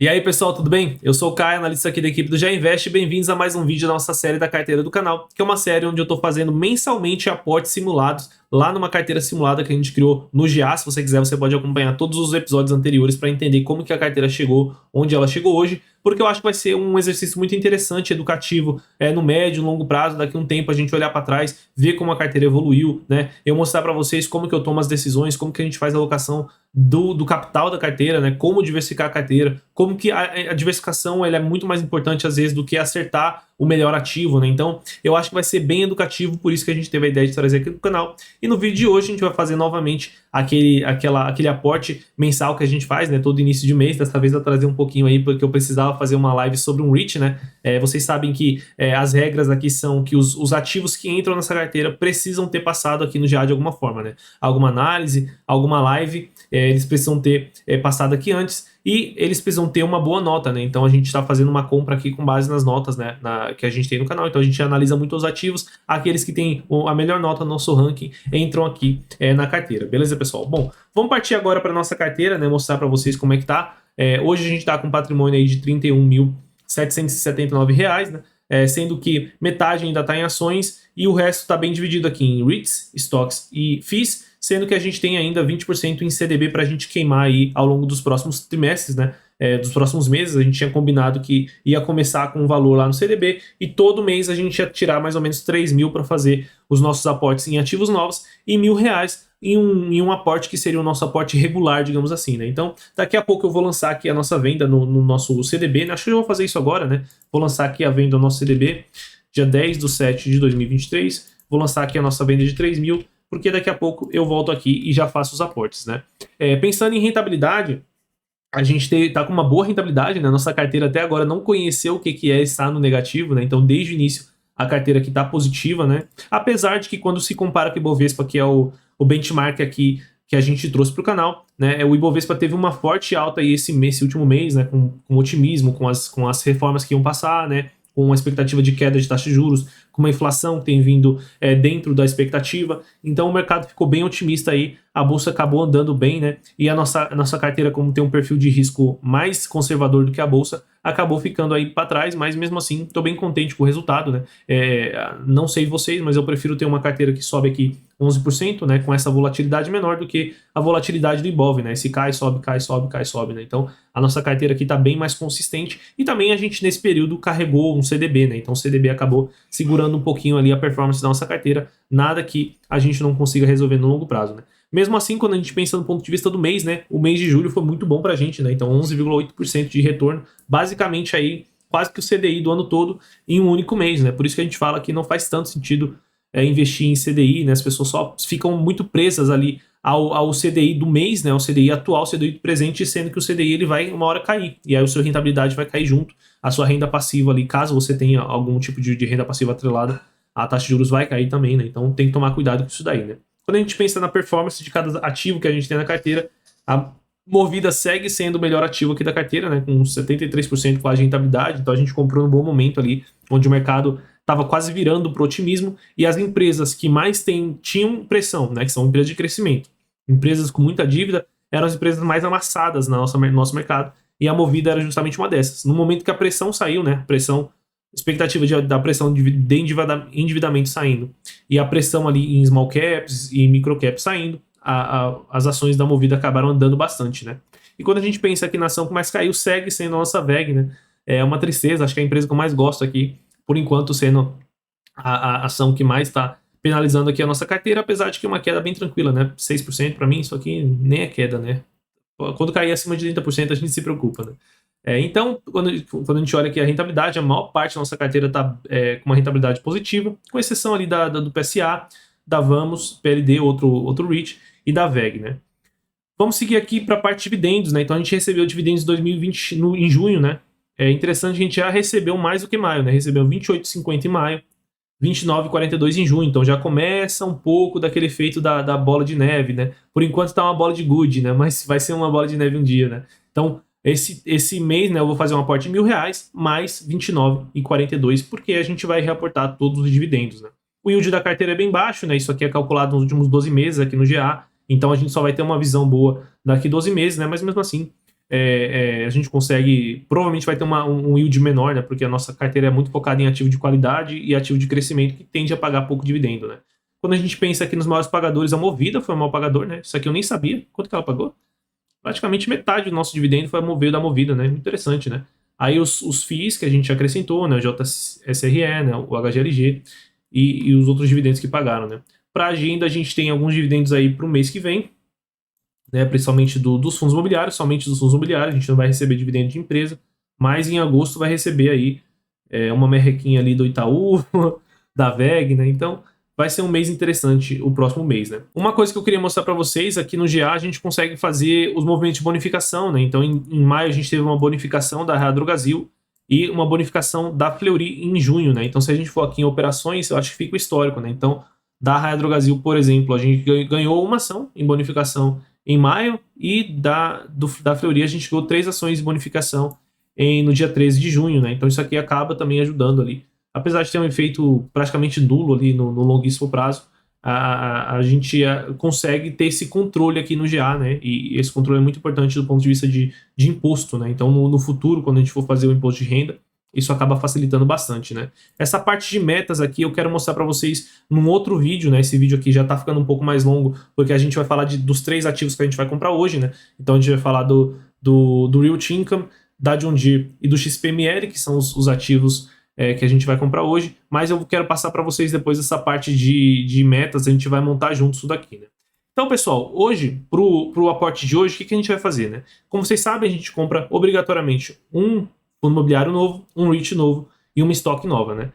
E aí pessoal, tudo bem? Eu sou o Caio, analista aqui da equipe do Já Invest, bem-vindos a mais um vídeo da nossa série da carteira do canal, que é uma série onde eu estou fazendo mensalmente aportes simulados lá numa carteira simulada que a gente criou no GA. Se você quiser, você pode acompanhar todos os episódios anteriores para entender como que a carteira chegou, onde ela chegou hoje, porque eu acho que vai ser um exercício muito interessante, educativo, no médio e longo prazo, daqui a um tempo a gente olhar para trás, ver como a carteira evoluiu, né? Eu mostrar para vocês como que eu tomo as decisões, como que a gente faz a alocação do capital da carteira, né? Como diversificar a carteira, como que a diversificação ela é muito mais importante às vezes do que acertar o melhor ativo, né? Então eu acho que vai ser bem educativo, por isso que a gente teve a ideia de trazer aqui no canal. E no vídeo de hoje a gente vai fazer novamente aquele aporte mensal que a gente faz, né? Todo início de mês. Dessa vez eu trazer um pouquinho aí porque eu precisava fazer uma live sobre um REIT, né? Vocês sabem que as regras aqui são que os ativos que entram nessa carteira precisam ter passado aqui no GA de alguma forma, né? Alguma análise, alguma live, eles precisam ter passado aqui antes e eles precisam ter uma boa nota, né? Então a gente está fazendo uma compra aqui com base nas notas, né? Que a gente tem no canal. Então a gente analisa muito os ativos, aqueles que têm a melhor nota no nosso ranking entram aqui na carteira, beleza, pessoal? Bom, vamos partir agora para nossa carteira, né? Mostrar para vocês como é que tá. Hoje a gente está com um patrimônio aí de R$ 31.779, né? Sendo que metade ainda está em ações e o resto está bem dividido aqui em REITs, stocks e FIIs, sendo que a gente tem ainda 20% em CDB para a gente queimar aí ao longo dos próximos trimestres, né? Dos próximos meses. A gente tinha combinado que ia começar com um valor lá no CDB e todo mês a gente ia tirar mais ou menos 3 mil para fazer os nossos aportes em ativos novos e R$ 1.000 em um aporte que seria o nosso aporte regular, digamos assim, né? Então, daqui a pouco eu vou lançar aqui a nossa venda no nosso CDB, né? Acho que eu vou fazer isso agora, né? Vou lançar aqui a venda do nosso CDB, dia 10/7/2023. Vou lançar aqui a nossa venda de 3 mil, porque daqui a pouco eu volto aqui e já faço os aportes, né? Pensando em rentabilidade, a gente tá com uma boa rentabilidade, né? Nossa carteira até agora não conheceu o que é estar no negativo, né? Então, desde o início, a carteira aqui está positiva, né? Apesar de que quando se compara com o Ibovespa, que é o benchmark aqui que a gente trouxe para o canal, né? O Ibovespa teve uma forte alta aí esse último mês, né? Com otimismo, com as reformas que iam passar, né? Com uma expectativa de queda de taxa de juros, com uma inflação que tem vindo dentro da expectativa. Então o mercado ficou bem otimista aí, a bolsa acabou andando bem, né? E a nossa carteira, como tem um perfil de risco mais conservador do que a bolsa, acabou ficando aí para trás, mas mesmo assim estou bem contente com o resultado, né? Não sei vocês, mas eu prefiro ter uma carteira que sobe aqui 11%, né? Com essa volatilidade menor do que a volatilidade do Ibov, né? Esse cai, sobe, cai, sobe, cai, sobe, né? Então a nossa carteira aqui está bem mais consistente e também a gente nesse período carregou um CDB, né? Então o CDB acabou segurando um pouquinho ali a performance da nossa carteira, nada que a gente não consiga resolver no longo prazo, né? Mesmo assim, quando a gente pensa no ponto de vista do mês, né? O mês de julho foi muito bom pra gente, né? Então 11,8% de retorno, basicamente aí quase que o CDI do ano todo em um único mês, né? Por isso que a gente fala que não faz tanto sentido investir em CDI, né? As pessoas só ficam muito presas ali ao CDI do mês, né? O CDI atual, o CDI do presente, sendo que o CDI ele vai uma hora cair e aí a sua rentabilidade vai cair junto, a sua renda passiva ali, caso você tenha algum tipo de renda passiva atrelada, a taxa de juros vai cair também, né? Então tem que tomar cuidado com isso daí, né? Quando a gente pensa na performance de cada ativo que a gente tem na carteira, a Movida segue sendo o melhor ativo aqui da carteira, né? Com 73% quase de rentabilidade. Então a gente comprou num bom momento ali, onde o mercado estava quase virando para o otimismo e as empresas que mais tinham pressão, né? Que são empresas de crescimento, empresas com muita dívida, eram as empresas mais amassadas no nosso mercado e a Movida era justamente uma dessas. No momento que a pressão saiu, né? Expectativa da pressão de endividamento saindo e a pressão ali em small caps e micro caps saindo, as ações da Movida acabaram andando bastante, né? E quando a gente pensa que na ação que mais caiu segue sendo a nossa VEG, né? É uma tristeza, acho que é a empresa que eu mais gosto aqui, por enquanto sendo a ação que mais está penalizando aqui a nossa carteira, apesar de que é uma queda bem tranquila, né? 6% para mim, isso aqui nem é queda, né? Quando cair acima de 30% a gente se preocupa, né? Então, quando a gente olha aqui a rentabilidade, a maior parte da nossa carteira está com uma rentabilidade positiva, com exceção ali do PSA, da Vamos, PLD, outro REIT, e da VEG, né? Vamos seguir aqui para a parte de dividendos, né? Então a gente recebeu dividendos de 2020 em junho, né? É interessante, a gente já recebeu mais do que maio, né? Recebeu 28,50 em maio, 29,42 em junho, então já começa um pouco daquele efeito da bola de neve, né? Por enquanto tá uma bola de gude, né? Mas vai ser uma bola de neve um dia, né? Então, esse mês, né, eu vou fazer um aporte de R$ 1.000 mais 29,42, porque a gente vai reaportar todos os dividendos, né? O yield da carteira é bem baixo, né? Isso aqui é calculado nos últimos 12 meses aqui no GA, então a gente só vai ter uma visão boa daqui 12 meses, né? Mas mesmo assim, a gente consegue, provavelmente vai ter um yield menor, né? Porque a nossa carteira é muito focada em ativo de qualidade e ativo de crescimento que tende a pagar pouco dividendo, né? Quando a gente pensa aqui nos maiores pagadores, a Movida foi o maior pagador, né? Isso aqui eu nem sabia. Quanto que ela pagou? Praticamente metade do nosso dividendo veio da Movida, né? Muito interessante, né? Aí os FIIs que a gente acrescentou, né? O JSRE, né? O HGLG e os outros dividendos que pagaram, né? Para a agenda, a gente tem alguns dividendos aí para o mês que vem, né? Principalmente dos fundos imobiliários, somente dos fundos imobiliários. A gente não vai receber dividendo de empresa, mas em agosto vai receber aí uma merrequinha ali do Itaú, da VEG, né? Então vai ser um mês interessante o próximo mês, né? Uma coisa que eu queria mostrar para vocês, aqui no GA a gente consegue fazer os movimentos de bonificação, né? Então em maio a gente teve uma bonificação da Raia Drogasil e uma bonificação da Fleury em junho, né? Então se a gente for aqui em operações, eu acho que fica o histórico, né? Então da Raia Drogasil, por exemplo, a gente ganhou uma ação em bonificação em maio e da Fleury a gente ganhou 3 ações de bonificação no dia 13 de junho, né? Então isso aqui acaba também ajudando ali. Apesar de ter um efeito praticamente nulo ali no longuíssimo prazo, a gente consegue ter esse controle aqui no GA, né? E esse controle é muito importante do ponto de vista de imposto, né? Então, no futuro, quando a gente for fazer o imposto de renda, isso acaba facilitando bastante, né? Essa parte de metas aqui eu quero mostrar para vocês num outro vídeo, né? Esse vídeo aqui já tá ficando um pouco mais longo, porque a gente vai falar dos 3 ativos que a gente vai comprar hoje, né? Então a gente vai falar do Realty Income, da John Deere e do XPML, que são os ativos que a gente vai comprar hoje, mas eu quero passar para vocês depois essa parte de metas, a gente vai montar junto isso daqui, né? Então, pessoal, hoje, pro aporte de hoje, o que a gente vai fazer, né? Como vocês sabem, a gente compra obrigatoriamente um fundo imobiliário novo, um REIT novo e uma estoque nova, né?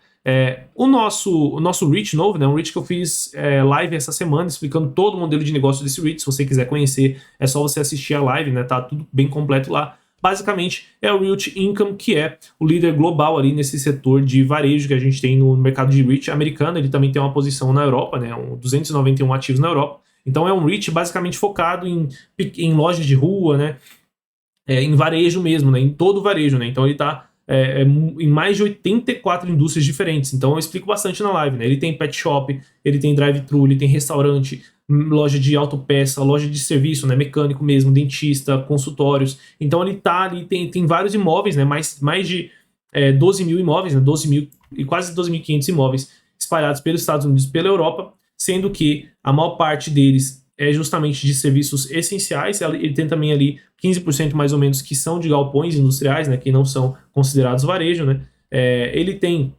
O nosso REIT novo, né? Um REIT que eu fiz live essa semana, explicando todo o modelo de negócio desse REIT. Se você quiser conhecer, é só você assistir a live, né? Tá tudo bem completo lá. Basicamente, é o Realty Income, que é o líder global ali nesse setor de varejo que a gente tem no mercado de REIT americano. Ele também tem uma posição na Europa, né? 291 ativos na Europa. Então é um REIT basicamente focado em lojas de rua, né? Em varejo mesmo, né? Em todo o varejo, né? Então ele está em mais de 84 indústrias diferentes. Então eu explico bastante na live, né? Ele tem pet shop, ele tem drive-thru, ele tem restaurante, loja de autopeça, loja de serviço, né? Mecânico mesmo, dentista, consultórios. Então ele tá ali, tem vários imóveis, né? Mais de 12 mil imóveis, né? 12 mil e quase 12.500 imóveis espalhados pelos Estados Unidos e pela Europa, sendo que a maior parte deles é justamente de serviços essenciais. Ele tem também ali 15% mais ou menos que são de galpões industriais, né, que não são considerados varejo, né. Ele tem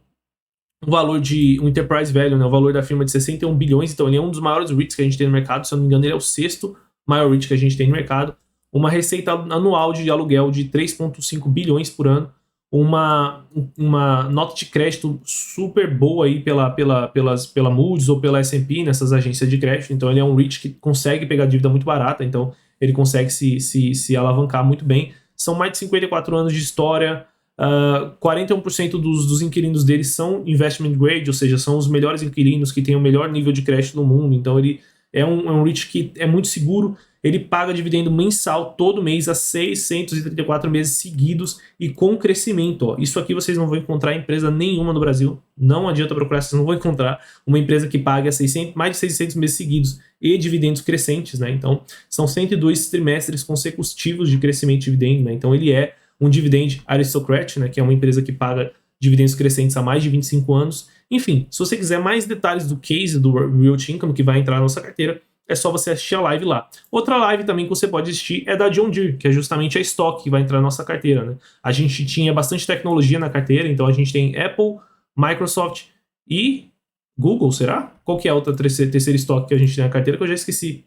um valor um enterprise value, né, o valor da firma de 61 bilhões, então ele é um dos maiores REITs que a gente tem no mercado, se eu não me engano ele é o 6º maior REIT que a gente tem no mercado, uma receita anual de aluguel de 3,5 bilhões por ano, uma nota de crédito super boa aí pela Moody's ou pela S&P, nessas agências de crédito. Então ele é um REIT que consegue pegar dívida muito barata, então ele consegue se alavancar muito bem. São mais de 54 anos de história, 41% dos inquilinos deles são investment grade, ou seja, são os melhores inquilinos que têm o melhor nível de crédito no mundo. Então ele é um REIT que é muito seguro. Ele paga dividendo mensal todo mês há 634 meses seguidos e com crescimento. Ó. Isso aqui vocês não vão encontrar em empresa nenhuma no Brasil. Não adianta procurar, vocês não vão encontrar uma empresa que pague mais de 600 meses seguidos e dividendos crescentes, né? Então, são 102 trimestres consecutivos de crescimento de dividendo, né? Então, ele é um dividend aristocrat, né? Que é uma empresa que paga dividendos crescentes há mais de 25 anos. Enfim, se você quiser mais detalhes do case do Realty Income que vai entrar na nossa carteira, é só você assistir a live lá. Outra live também que você pode assistir é da John Deere, que é justamente a estoque que vai entrar na nossa carteira, né? A gente tinha bastante tecnologia na carteira, então a gente tem Apple, Microsoft e Google, será? Qual que é a outra terceira estoque que a gente tem na carteira que eu já esqueci?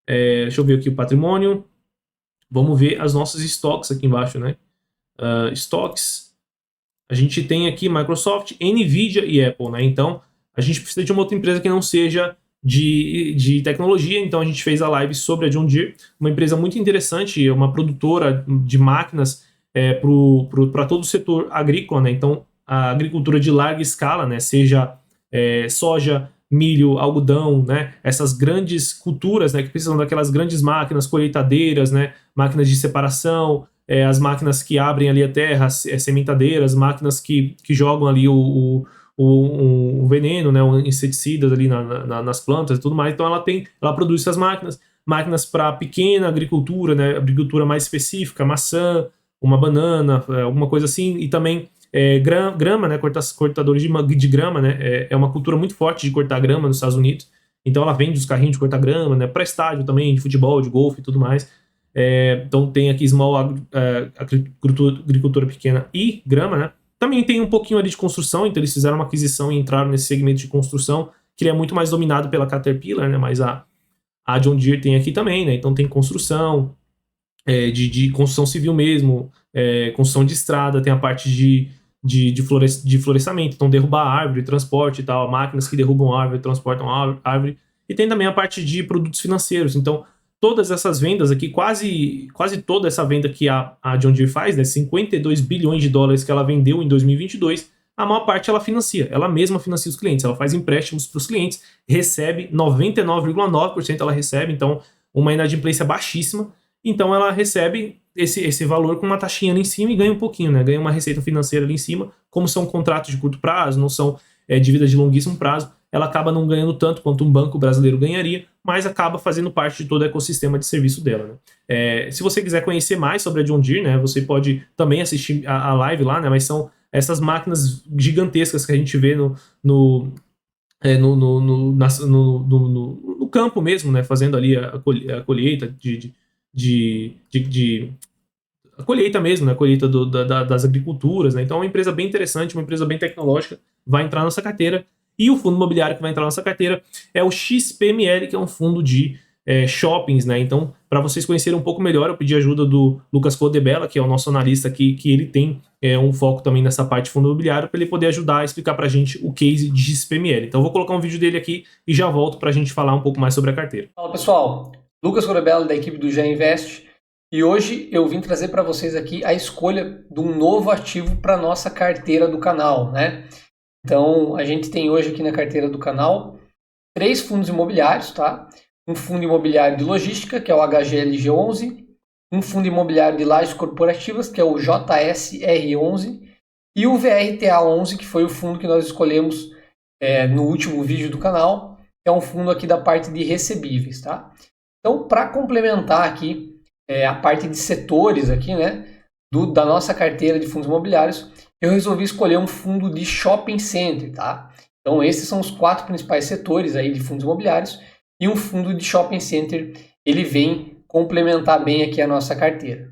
Deixa eu ver aqui o patrimônio. Vamos ver as nossas estoques aqui embaixo, né? Estoques. A gente tem aqui Microsoft, Nvidia e Apple, né? Então a gente precisa de uma outra empresa que não seja de tecnologia, então a gente fez a live sobre a John Deere, uma empresa muito interessante, uma produtora de máquinas para todo o setor agrícola, né? Então a agricultura de larga escala, né? Seja soja, milho, algodão, né? Essas grandes culturas, né? Que precisam daquelas grandes máquinas colheitadeiras, né? Máquinas de separação, as máquinas que abrem ali a terra, sementadeiras, máquinas que jogam ali o veneno, né, o inseticidas ali nas plantas e tudo mais. Então ela produz essas máquinas máquinas para pequena agricultura, né, agricultura mais específica, maçã, uma banana, alguma coisa assim, e também grama, né, cortadores de grama, né, é uma cultura muito forte de cortar grama nos Estados Unidos, então ela vende os carrinhos de cortar grama, né, para estádio também, de futebol, de golfe e tudo mais. Então tem aqui agricultura pequena e grama, né. Também tem um pouquinho ali de construção, então eles fizeram uma aquisição e entraram nesse segmento de construção, que ele é muito mais dominado pela Caterpillar, né, mas a John Deere tem aqui também, né, então tem construção, de construção civil mesmo, construção de estrada, tem a parte de florestamento, então derrubar árvore, transporte e tal, máquinas que derrubam árvore, transportam árvore, e tem também a parte de produtos financeiros, então todas essas vendas aqui, quase toda essa venda que a John Deere faz, né, 52 bilhões de dólares que ela vendeu em 2022, a maior parte ela financia, ela mesma financia os clientes, ela faz empréstimos para os clientes, recebe 99,9% ela recebe, então uma inadimplência baixíssima, então ela recebe esse valor com uma taxinha ali em cima e ganha um pouquinho, né? Ganha uma receita financeira ali em cima, como são contratos de curto prazo, não são dívidas de longuíssimo prazo, ela acaba não ganhando tanto quanto um banco brasileiro ganharia, mas acaba fazendo parte de todo o ecossistema de serviço dela, né? Se você quiser conhecer mais sobre a John Deere, né, você pode também assistir a live lá, né? Mas são essas máquinas gigantescas que a gente vê no campo mesmo, né? Fazendo ali a colheita a colheita mesmo, né? A colheita das agriculturas, né? Então é uma empresa bem interessante, uma empresa bem tecnológica, vai entrar na nossa carteira. E o fundo imobiliário que vai entrar na nossa carteira é o XPML, que é um fundo de shoppings, né? Então, para vocês conhecerem um pouco melhor, eu pedi ajuda do Lucas Codebella, que é o nosso analista aqui, que ele tem um foco também nessa parte de fundo imobiliário, para ele poder ajudar a explicar para a gente o case de XPML. Então, eu vou colocar um vídeo dele aqui e já volto para a gente falar um pouco mais sobre a carteira. Fala pessoal, Lucas Codebella da equipe do GE Invest, e hoje eu vim trazer para vocês aqui a escolha de um novo ativo para nossa carteira do canal, né? Então, a gente tem hoje aqui na carteira do canal 3 fundos imobiliários, tá? Um fundo imobiliário de logística, que é o HGLG11, um fundo imobiliário de lajes corporativas, que é o JSR11, e o VRTA11, que foi o fundo que nós escolhemos no último vídeo do canal, que é um fundo aqui da parte de recebíveis, tá? Então, para complementar aqui a parte de setores aqui, né, da nossa carteira de fundos imobiliários, eu resolvi escolher um fundo de shopping center, tá? Então esses são os 4 principais setores aí de fundos imobiliários, e um fundo de shopping center ele vem complementar bem aqui a nossa carteira.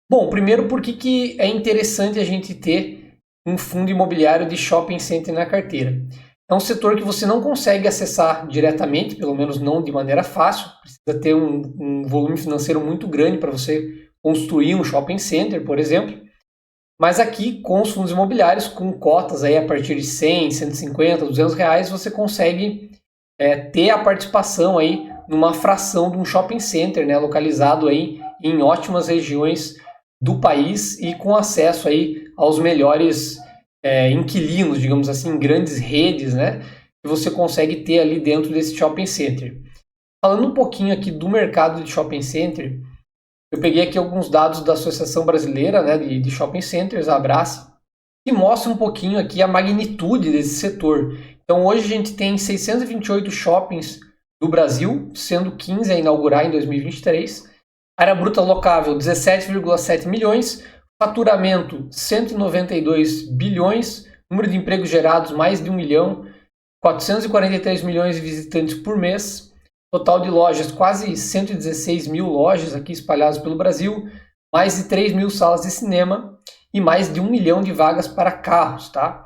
Bom, primeiro por que é interessante a gente ter um fundo imobiliário de shopping center na carteira? É um setor que você não consegue acessar diretamente, pelo menos não de maneira fácil, precisa ter um volume financeiro muito grande para você construir um shopping center, por exemplo. Mas aqui, com os fundos imobiliários, com cotas aí a partir de 100, 150, 200 reais, você consegue ter a participação aí numa fração de um shopping center, né, localizado aí em ótimas regiões do país e com acesso aí aos melhores inquilinos, digamos assim, grandes redes, né, que você consegue ter ali dentro desse shopping center. Falando um pouquinho aqui do mercado de shopping center, eu peguei aqui alguns dados da Associação Brasileira, né, de Shopping Centers, a Abrace, que mostra um pouquinho aqui a magnitude desse setor. Então hoje a gente tem 628 shoppings no Brasil, sendo 15 a inaugurar em 2023. Área bruta locável 17,7 milhões, faturamento 192 bilhões, número de empregos gerados mais de 1 milhão, 443 milhões de visitantes por mês, total de lojas, quase 116 mil lojas aqui espalhadas pelo Brasil, mais de 3 mil salas de cinema e mais de 1 milhão de vagas para carros, tá?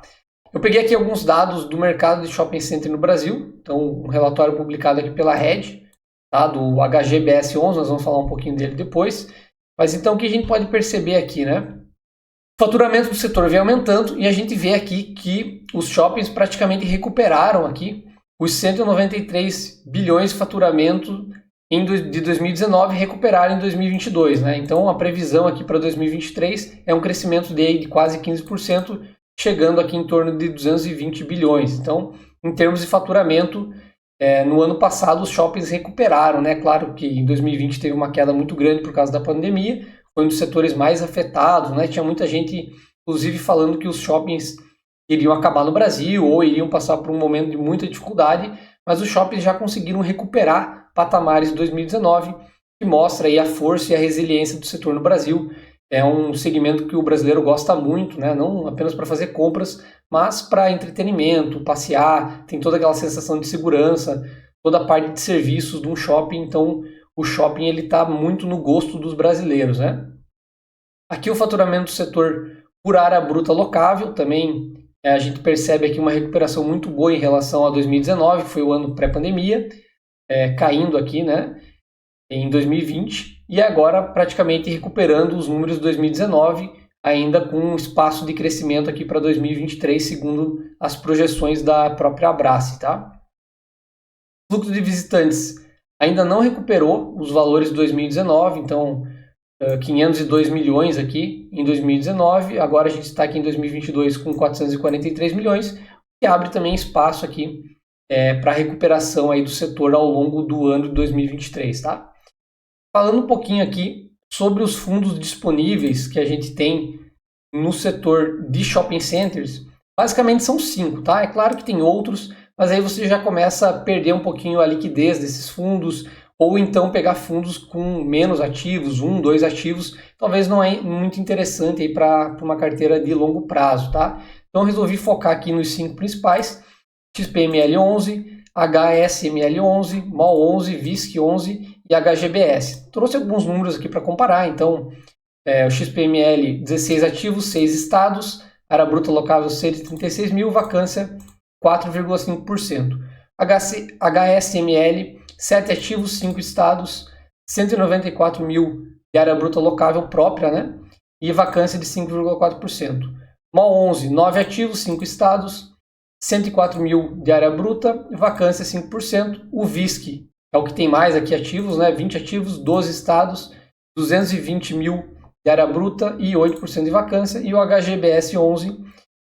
Eu peguei aqui alguns dados do mercado de shopping center no Brasil, então um relatório publicado aqui pela Red, tá? Do HGBS11, nós vamos falar um pouquinho dele depois, mas então o que a gente pode perceber aqui, né? O faturamento do setor vem aumentando e a gente vê aqui que os shoppings praticamente recuperaram aqui os 193 bilhões de faturamento de 2019 recuperaram em 2022, né? Então a previsão aqui para 2023 é um crescimento de quase 15%, chegando aqui em torno de 220 bilhões. Então, em termos de faturamento, no ano passado os shoppings recuperaram, né? Claro que em 2020 teve uma queda muito grande por causa da pandemia, foi um dos setores mais afetados, né? Tinha muita gente, inclusive, falando que os shoppings iriam acabar no Brasil ou iriam passar por um momento de muita dificuldade, mas os shoppings já conseguiram recuperar patamares de 2019, que mostra aí a força e a resiliência do setor no Brasil. É um segmento que o brasileiro gosta muito, né? Não apenas para fazer compras, mas para entretenimento, passear, tem toda aquela sensação de segurança, toda a parte de serviços de um shopping. Então, o shopping ele está muito no gosto dos brasileiros, né? Aqui o faturamento do setor por área bruta locável também, a gente percebe aqui uma recuperação muito boa em relação a 2019, que foi o ano pré-pandemia, caindo aqui, né, em 2020, e agora praticamente recuperando os números de 2019, ainda com um espaço de crescimento aqui para 2023, segundo as projeções da própria Abrace, tá? O fluxo de visitantes ainda não recuperou os valores de 2019, então 502 milhões aqui em 2019, agora a gente está aqui em 2022 com 443 milhões, que abre também espaço aqui para recuperação aí do setor ao longo do ano de 2023, tá? Falando um pouquinho aqui sobre os fundos disponíveis que a gente tem no setor de shopping centers, basicamente são 5, tá? É claro que tem outros, mas aí você já começa a perder um pouquinho a liquidez desses fundos, ou então pegar fundos com menos ativos, 1, 2 ativos, talvez não é muito interessante aí para uma carteira de longo prazo, tá? Então resolvi focar aqui nos 5 principais: XPML11, HSML11, MOL11, VISC11 e HGBS. Trouxe alguns números aqui para comparar, então o XPML 16 ativos, 6 estados, área bruta locável 136 mil, vacância 4,5%. HSML 7 ativos, 5 estados, 194 mil de área bruta locável própria, né? E vacância de 5,4%. MOL11, 9 ativos, 5 estados, 104 mil de área bruta, vacância 5%. O VISC é o que tem mais aqui ativos, né? 20 ativos, 12 estados, 220 mil de área bruta e 8% de vacância. E o HGBS 11,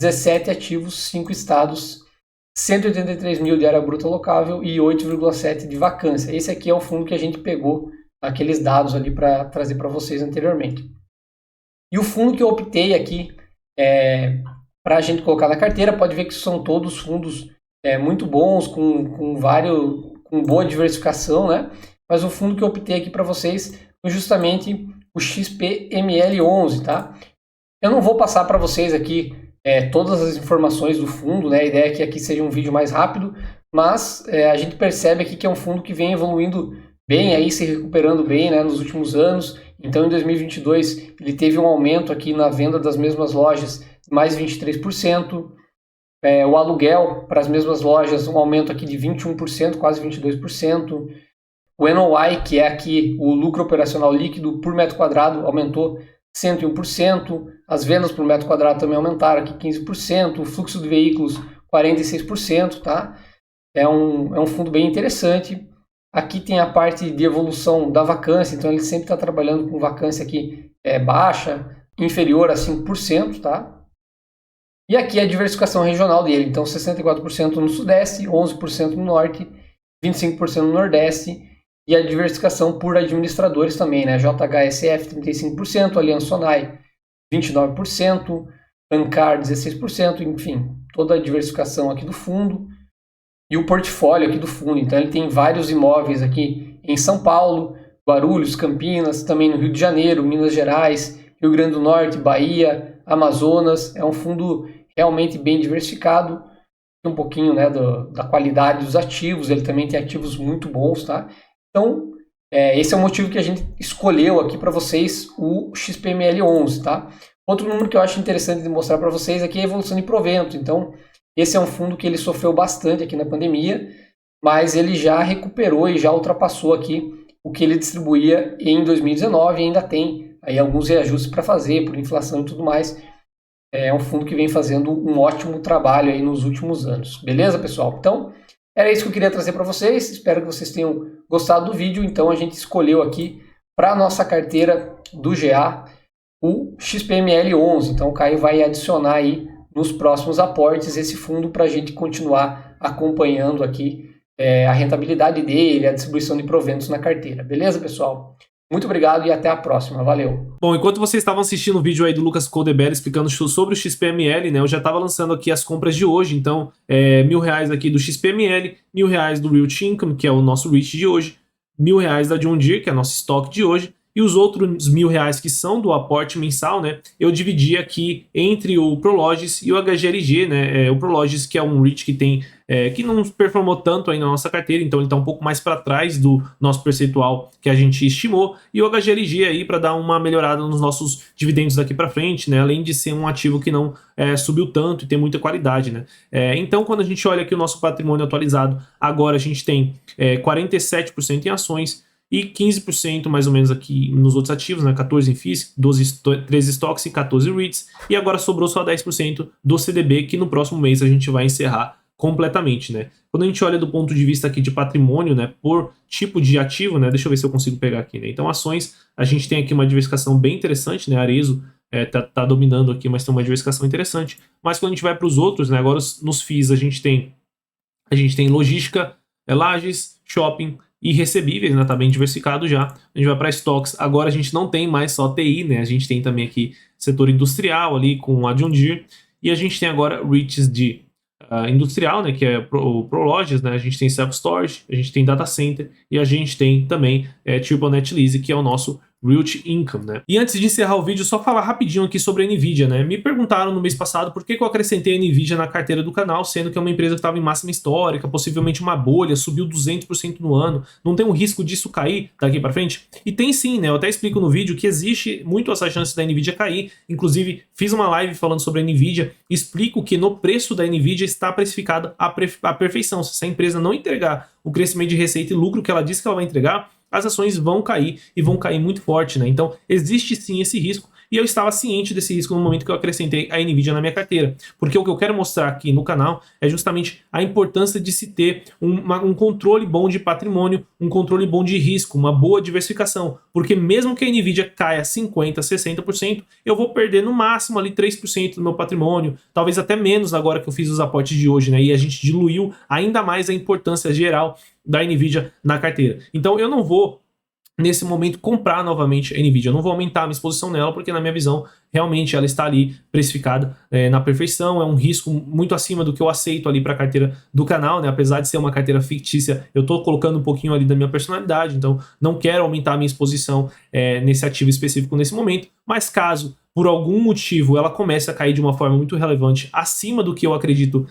17 ativos, 5 estados, 183 mil de área bruta locável e 8,7 de vacância. Esse aqui é o fundo que a gente pegou aqueles dados ali para trazer para vocês anteriormente. E o fundo que eu optei aqui para a gente colocar na carteira, pode ver que são todos fundos muito bons, com boa diversificação, né? Mas o fundo que eu optei aqui para vocês foi justamente o XPML11, tá? Eu não vou passar para vocês aqui todas as informações do fundo, né? A ideia é que aqui seja um vídeo mais rápido, mas a gente percebe aqui que é um fundo que vem evoluindo bem, aí se recuperando bem, né, nos últimos anos. Então, em 2022, ele teve um aumento aqui na venda das mesmas lojas de mais 23%. O aluguel para as mesmas lojas, um aumento aqui de 21%, quase 22%. O NOI, que é aqui o lucro operacional líquido por metro quadrado, aumentou 101%, as vendas por metro quadrado também aumentaram aqui 15%, o fluxo de veículos 46%, tá? É um fundo bem interessante. Aqui tem a parte de evolução da vacância, então ele sempre está trabalhando com vacância aqui baixa, inferior a 5%, tá? E aqui a diversificação regional dele, então 64% no Sudeste, 11% no Norte, 25% no Nordeste, e a diversificação por administradores também, né? JHSF 35%, Aliança Sonai 29%, Ancar 16%, enfim, toda a diversificação aqui do fundo. E o portfólio aqui do fundo, então ele tem vários imóveis aqui em São Paulo, Guarulhos, Campinas, também no Rio de Janeiro, Minas Gerais, Rio Grande do Norte, Bahia, Amazonas. É um fundo realmente bem diversificado, um pouquinho, né, da qualidade dos ativos, ele também tem ativos muito bons, tá? Então, esse é o motivo que a gente escolheu aqui para vocês o XPML11, tá? Outro número que eu acho interessante de mostrar para vocês aqui é a evolução de provento. Então, esse é um fundo que ele sofreu bastante aqui na pandemia, mas ele já recuperou e já ultrapassou aqui o que ele distribuía em 2019 e ainda tem aí alguns reajustes para fazer por inflação e tudo mais. É um fundo que vem fazendo um ótimo trabalho aí nos últimos anos. Beleza, pessoal? Então, era isso que eu queria trazer para vocês. Espero que vocês tenham gostado do vídeo. Então, a gente escolheu aqui para a nossa carteira do GA o XPML11. Então, o Caio vai adicionar aí nos próximos aportes esse fundo para a gente continuar acompanhando aqui a rentabilidade dele, a distribuição de proventos na carteira. Beleza, pessoal? Muito obrigado e até a próxima. Valeu! Bom, enquanto vocês estavam assistindo o vídeo aí do Lucas Codebelli explicando sobre o XPML, né, eu já estava lançando aqui as compras de hoje, então R$1.000 aqui do XPML, R$1.000 do Realty Income, que é o nosso REIT de hoje, R$ 1.000 da John Deere, que é nosso estoque de hoje, e os outros R$ 1.000 que são do aporte mensal, né, eu dividi aqui entre o Prologis e o HGLG, né, o Prologis que é um REIT que tem, que não performou tanto aí na nossa carteira, então ele está um pouco mais para trás do nosso percentual que a gente estimou, e o HGLG aí para dar uma melhorada nos nossos dividendos daqui para frente, né, além de ser um ativo que não subiu tanto e tem muita qualidade, né. Então quando a gente olha aqui o nosso patrimônio atualizado, agora a gente tem 47% em ações, e 15% mais ou menos aqui nos outros ativos, né? 14 em FIIs, 13 estoques e 14 REITs. E agora sobrou só 10% do CDB, que no próximo mês a gente vai encerrar completamente, né? Quando a gente olha do ponto de vista aqui de patrimônio, né, por tipo de ativo, né? Deixa eu ver se eu consigo pegar aqui, né? Então ações, a gente tem aqui uma diversificação bem interessante, né? Arezo tá dominando aqui, mas tem uma diversificação interessante. Mas quando a gente vai para os outros, né? Agora nos FIIs a gente tem logística, lajes, shopping e recebíveis, né? Tá bem diversificado já. A gente vai para estoques. Agora a gente não tem mais só TI, né? A gente tem também aqui setor industrial ali com a John Deere. E a gente tem agora REITs de industrial, né? Que é o Prologis, né? A gente tem self-storage, a gente tem data center e a gente tem também Triple Net Lease, que é o nosso Realty Income, né? E antes de encerrar o vídeo, só falar rapidinho aqui sobre a Nvidia, né? Me perguntaram no mês passado por que eu acrescentei a Nvidia na carteira do canal, sendo que é uma empresa que estava em máxima histórica, possivelmente uma bolha, subiu 200% no ano, não tem um risco disso cair daqui para frente? E tem sim, né? Eu até explico no vídeo que existe muito essa chance da Nvidia cair, inclusive fiz uma live falando sobre a Nvidia, explico que no preço da Nvidia está precificado a perfeição. Se essa empresa não entregar o crescimento de receita e lucro que ela disse que ela vai entregar, as ações vão cair e vão cair muito forte, né? Então existe sim esse risco e eu estava ciente desse risco no momento que eu acrescentei a Nvidia na minha carteira, porque o que eu quero mostrar aqui no canal é justamente a importância de se ter um controle bom de patrimônio, um controle bom de risco, uma boa diversificação, porque mesmo que a Nvidia caia 50%, 60%, eu vou perder no máximo ali 3% do meu patrimônio, talvez até menos agora que eu fiz os aportes de hoje, né? E a gente diluiu ainda mais a importância geral da Nvidia na carteira. Então eu não vou nesse momento comprar novamente a Nvidia, eu não vou aumentar a minha exposição nela, porque na minha visão realmente ela está ali precificada na perfeição, é um risco muito acima do que eu aceito ali para a carteira do canal, né? Apesar de ser uma carteira fictícia, eu estou colocando um pouquinho ali da minha personalidade, então não quero aumentar a minha exposição nesse ativo específico nesse momento, mas caso por algum motivo ela comece a cair de uma forma muito relevante acima do que eu acredito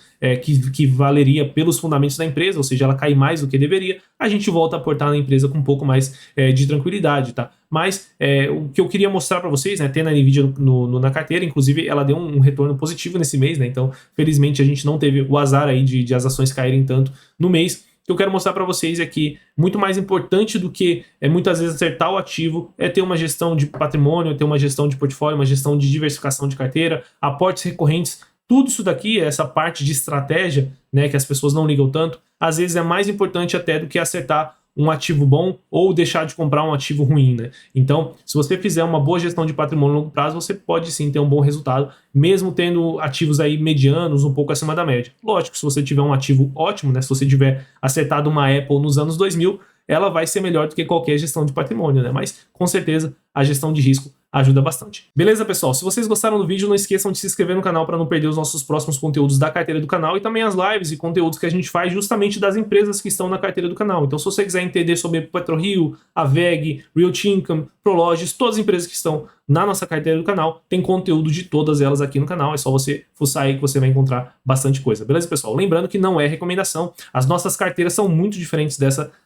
que valeria pelos fundamentos da empresa, ou seja, ela cair mais do que deveria, a gente volta a aportar na empresa com um pouco mais de tranquilidade, tá? Mas o que eu queria mostrar para vocês, né, tendo a Nvidia na carteira, inclusive ela deu um retorno positivo nesse mês, né? Então felizmente a gente não teve o azar aí de as ações caírem tanto no mês. O que eu quero mostrar para vocês é que muito mais importante do que muitas vezes acertar o ativo é ter uma gestão de patrimônio, ter uma gestão de portfólio, uma gestão de diversificação de carteira, aportes recorrentes, tudo isso daqui, essa parte de estratégia, né, que as pessoas não ligam tanto, às vezes é mais importante até do que acertar um ativo bom ou deixar de comprar um ativo ruim, né? Então, se você fizer uma boa gestão de patrimônio a longo prazo, você pode sim ter um bom resultado, mesmo tendo ativos aí medianos, um pouco acima da média. Lógico, se você tiver um ativo ótimo, né? Se você tiver acertado uma Apple nos anos 2000, ela vai ser melhor do que qualquer gestão de patrimônio, né? Mas, com certeza, a gestão de risco ajuda bastante. Beleza, pessoal? Se vocês gostaram do vídeo, não esqueçam de se inscrever no canal para não perder os nossos próximos conteúdos da carteira do canal e também as lives e conteúdos que a gente faz justamente das empresas que estão na carteira do canal. Então, se você quiser entender sobre PetroRio, a VEG, Realty Income, Prologis, todas as empresas que estão na nossa carteira do canal, tem conteúdo de todas elas aqui no canal. É só você fuçar aí que você vai encontrar bastante coisa. Beleza, pessoal? Lembrando que não é recomendação. As nossas carteiras são muito diferentes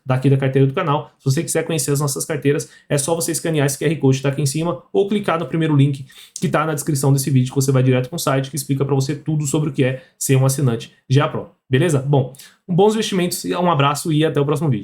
daqui da carteira do canal. Se você quiser conhecer as nossas carteiras, é só você escanear esse QR Code que está aqui em cima ou clicar no primeiro link que está na descrição desse vídeo, que você vai direto para o site que explica para você tudo sobre o que é ser um assinante GA Pro. Beleza? Bom, bons investimentos, um abraço e até o próximo vídeo.